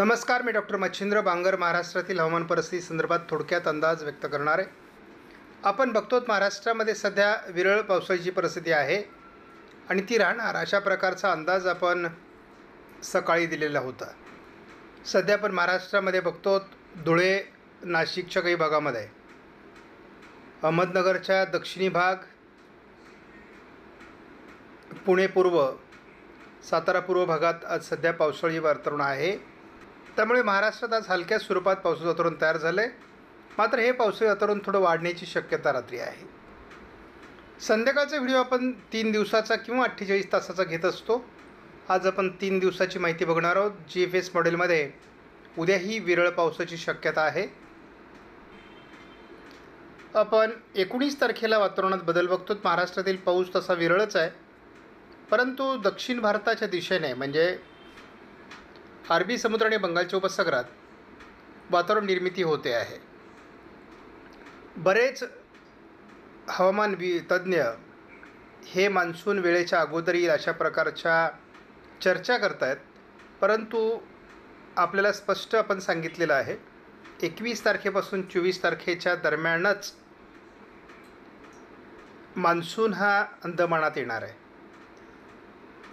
नमस्कार, मी डॉक्टर मच्छिंद्र बांगर महाराष्ट्रातील हवामान परिस्थिती संदर्भात थोडक्यात अंदाज व्यक्त करणार आहे. आपण बघतो महाराष्ट्रामध्ये सध्या विरळ पावसाची परिस्थिती आहे आणि ती राहणार अशा प्रकारचा अंदाज आपण सकाळी दिलेला होता. सध्या आपण महाराष्ट्रामध्ये बघतो धुळे, नाशिकच्या काही भागामध्ये, अहमदनगरच्या दक्षिणी भाग, पुणे पूर्व, सातारा पूर्व भागात आज सध्या पावसाळी वातावरण आहे. त्यामुळे महाराष्ट्रात आज हलक्या स्वरूपात पावसाचं वातावरण तयार झालं आहे. मात्र हे पावसाळी वातावरण थोडं वाढण्याची शक्यता रात्री आहे. संध्याकाळचा व्हिडिओ आपण 3 दिवसाचा किंवा 48 तासाचा घेत असतो. आज आपण 3 दिवसाची माहिती बघणार आहोत. GFS मॉडेलमध्ये उद्याही विरळ पावसाची शक्यता आहे. आपण 19 तारखेला वातावरणात बदल बघतो. महाराष्ट्रातील पाऊस तसा विरळच आहे, परंतु दक्षिण भारताच्या दिशेने म्हणजे अरबी समुद्र आणि बंगालच्या उपसागरात वातावरण निर्मिती होते आहे. बरेच हवामान तज्ज्ञ हे मान्सून वेळेच्या अगोदर येईल अशा प्रकारच्या चर्चा करत आहेत, परंतु आपल्याला स्पष्ट आपण सांगितलेलं आहे 21 तारखेपासून 24 तारखेच्या दरम्यानच मान्सून हा अंदमानात येणार आहे.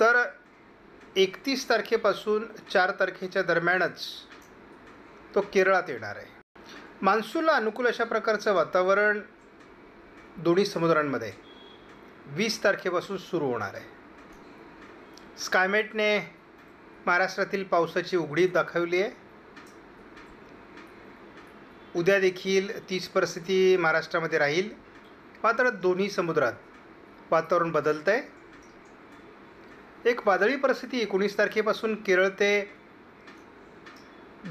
तर 31 तारखेपासून 4 तारखेच्या दरम्यानच तो केरळात येणार आहे. मान्सूनला अनुकूल अशा प्रकारचं वातावरण दोन्ही समुद्रांमध्ये 20 तारखेपासून सुरू होणार आहे. स्कायमेटने महाराष्ट्रातील पावसाची उघडीप दाखवली आहे. उद्या देखील तीच परिस्थिती महाराष्ट्रामध्ये राहील. मात्र दोन्ही समुद्रात वातावरण बदलतं आहे. एक वादळी परिस्थिती 19 तारखेपासून केरळ ते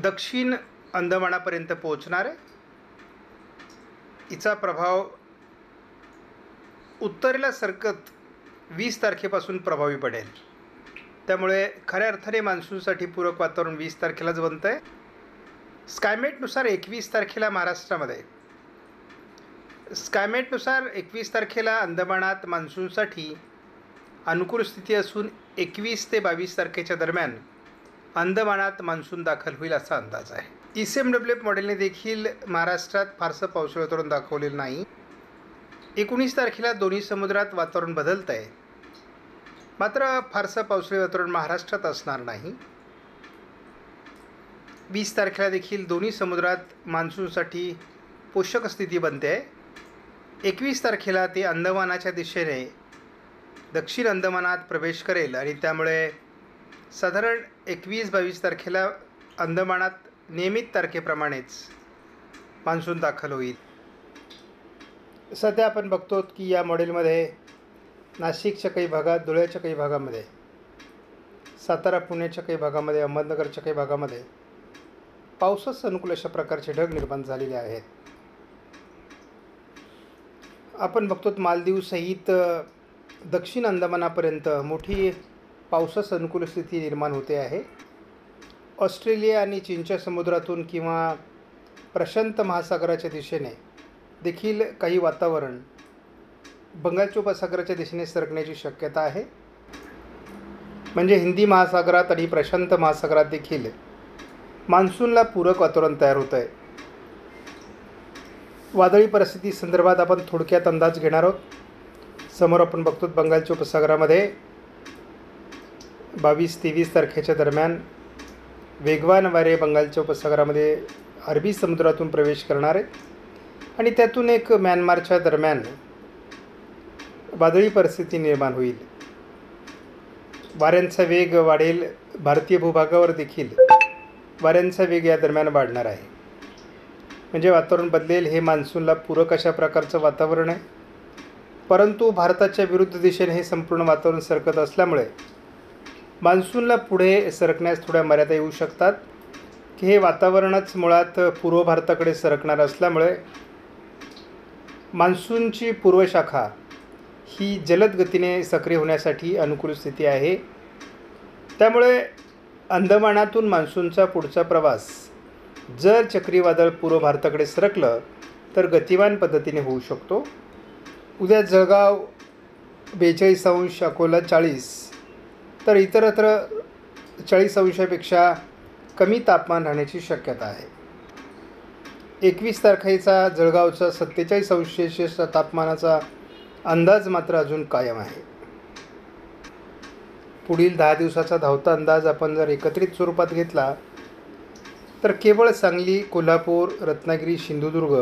दक्षिण अंदमानापर्यंत पोहोचणार आहे. हिचा प्रभाव उत्तरेला सरकत 20 तारखेपासून प्रभावी पडेल. त्यामुळे खऱ्या अर्थाने मान्सूनसाठी पूरक वातावरण 20 तारखेलाच बनतं आहे. स्कायमेटनुसार 21 तारखेला महाराष्ट्रामध्ये, स्कायमेटनुसार 21 तारखेला अंदमानात मान्सूनसाठी अनुकूल स्थिती असून 21 ते 22 तारखेच्या दरम्यान अंदमानात मान्सून दाखल होईल असा अंदाज आहे. ECMWF मॉडेलने देखील महाराष्ट्रात फारसं पावसाळी वातावरण दाखवलेलं नाही. 19 तारखेला दोन्ही समुद्रात वातावरण बदलतं आहे, मात्र फारसं पावसाळी वातावरण महाराष्ट्रात असणार नाही. 20 तारखेला देखील दोन्ही समुद्रात मान्सूनसाठी पोषक स्थिती बनते आहे. 21 तारखेला ते अंदमानाच्या दिशेने दक्षिण अंदमानात प्रवेश करेल आणि त्यामुळे साधारण 21-22 तारखेला अंदमानात नियमित तारखेप्रमाणेच मान्सून दाखल होईल. सध्या आपण बघतो की या मॉडेलमध्ये नाशिकच्या काही भागात, धुळ्याच्या काही भागामध्ये, सातारा पुण्याच्या काही भागामध्ये, अहमदनगरच्या काही भागामध्ये पावसास अनुकूल अशा प्रकारचे ढग निर्माण झालेले आहेत. आपण बघतो मालदीवसहित दक्षिण अंदमानापर्यंत मोठी पावसास अनुकूल स्थिती निर्माण होते आहे. ऑस्ट्रेलिया आणि चीनच्या समुद्रातून किंवा प्रशांत महासागराच्या दिशेने देखील काही वातावरण बंगालच्या उपसागराच्या दिशेने सरकण्याची शक्यता आहे. म्हणजे हिंदी महासागरात आणि प्रशांत महासागरात देखील मान्सूनला पूरक वातावरण तयार होतं आहे. वादळी परिस्थिती संदर्भात आपण थोडक्यात अंदाज घेणार आहोत. समोर आपण बघतो बंगालच्या उपसागरामध्ये 22-23 तारखेच्या दरम्यान वेगवान वारे बंगालच्या उपसागरामध्ये अरबी समुद्रातून प्रवेश करणार आहेत आणि त्यातून एक म्यानमारच्या दरम्यान वादळी परिस्थिती निर्माण होईल. वाऱ्यांचा वेग वाढेल. भारतीय भूभागावर देखील वाऱ्यांचा वेग या दरम्यान वाढणार आहे. म्हणजे वातावरण बदलेल. हे मान्सूनला पूरक अशा प्रकारचं वातावरण आहे, परंतु भारताच्या विरुद्ध दिशेने हे संपूर्ण वातावरण सरकत असल्यामुळे मान्सूनला पुढे सरकण्यास थोड्या मर्यादा येऊ शकतात. की हे वातावरणच मुळात पूर्व भारताकडे सरकणार असल्यामुळे मान्सूनची पूर्वशाखा ही जलद गतीने सक्रिय होण्यासाठी अनुकूल स्थिती आहे. त्यामुळे अंदमानातून मान्सूनचा पुढचा प्रवास जर चक्रीवादळ पूर्व भारताकडे सरकलं तर गतिमान पद्धतीने होऊ शकतो. उद्या जळगाव 42°, अकोला 40, तर इतरत्र 40 अंशापेक्षा कमी तापमान राहण्याची शक्यता आहे. 21 तारखेचा जळगावचा 47° तापमानाचा अंदाज मात्र अजून कायम आहे. पुढील 10 दिवसाचा धावता अंदाज आपण जर एकत्रित स्वरूपात घेतला तर केवळ सांगली, कोल्हापूर, रत्नागिरी, सिंधुदुर्ग,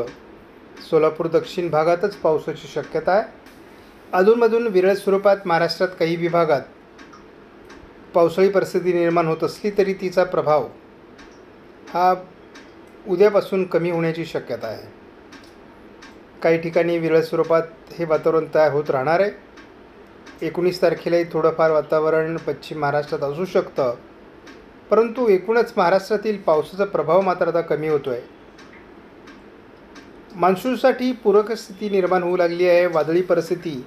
सोलापूर दक्षिण भागातच पावसाची शक्यता आहे. अधूनमधून विरळ स्वरूपात महाराष्ट्रात काही विभागात पावसाळी परिस्थिती निर्माण होत असली तरी तिचा प्रभाव हा उद्यापासून कमी होण्याची शक्यता आहे. काही ठिकाणी विरळ स्वरूपात हे वातावरण तयार होत राहणार आहे. 19 तारखेलाही थोडंफार वातावरण पश्चिम महाराष्ट्रात असू शकतं, परंतु एकूणच महाराष्ट्रातील पावसाचा प्रभाव मात्र आता कमी होतो आहे. मान्सूनसाठी पूरक स्थिती निर्माण होऊ लागली आहे. वादळी परिस्थिती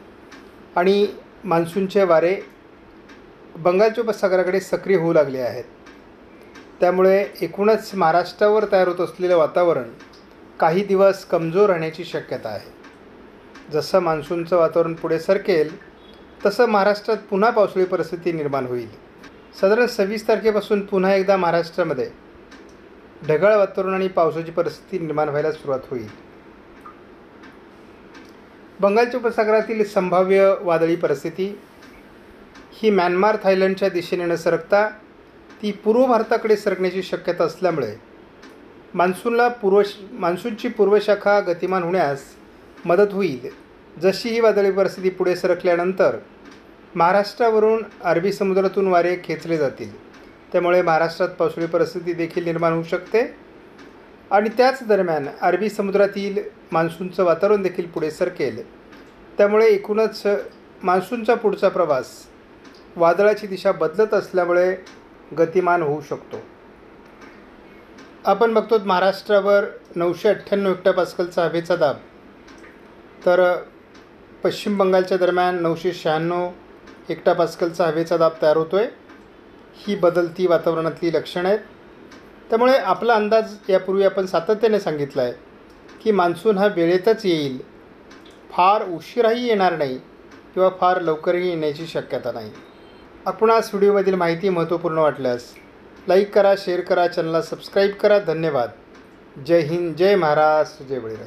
आणि मान्सूनचे वारे बंगालच्या उपसागराकडे सक्रिय होऊ लागले आहेत. त्यामुळे एकूणच महाराष्ट्रावर तयार होत असलेलं वातावरण काही दिवस कमजोर राहण्याची शक्यता आहे. जसं मान्सूनचं वातावरण पुढे सरकेल तसं महाराष्ट्रात पुन्हा पावसाळी परिस्थिती निर्माण होईल. साधारण 26 तारखेपासून पुन्हा एकदा महाराष्ट्रामध्ये ढगाळ वातावरण आणि पावसाची परिस्थिती निर्माण व्हायला सुरुवात होईल. बंगालच्या उपसागरातील संभाव्य वादळी परिस्थिती ही म्यानमार, थायलंडच्या दिशेने न सरकता ती पूर्व भारताकडे सरकण्याची शक्यता असल्यामुळे मान्सूनची पूर्वशाखा गतिमान होण्यास मदत होईल. जशी ही वादळी परिस्थिती पुढे सरकल्यानंतर महाराष्ट्रावरून अरबी समुद्रातून वारे खेचले जातील. त्यामुळे महाराष्ट्रात पावसाळी परिस्थिती देखील निर्माण होऊ शकते आणि त्याच दरम्यान अरबी समुद्रातील मान्सूनचं वातावरण देखील पुढे सरकेल. त्यामुळे एकूणच मान्सूनचा पुढचा प्रवास वादळाची दिशा बदलत असल्यामुळे गतिमान होऊ शकतो. आपण बघतो महाराष्ट्रावर 998 हेक्टोपास्कलचा हवेचा दाब, तर पश्चिम बंगालच्या दरम्यान 996 हेक्टोपास्कलचा हवेचा दाब तयार होतो आहे. ही बदलती वातावरणातली लक्षणं आहेत. त्यामुळे आपला अंदाज यापूर्वी आपण सातत्याने सांगितला आहे की मान्सून हा वेळेतच येईल, फार उशिराही येणार नाही किंवा फार लवकरही येण्याची शक्यता नाही. आपणास व्हिडिओमधील माहिती महत्त्वपूर्ण वाटल्यास लाईक करा, शेअर करा, चॅनलला सबस्क्राईब करा. धन्यवाद. जय हिंद, जय महाराष्ट्र, जय बळीराजा.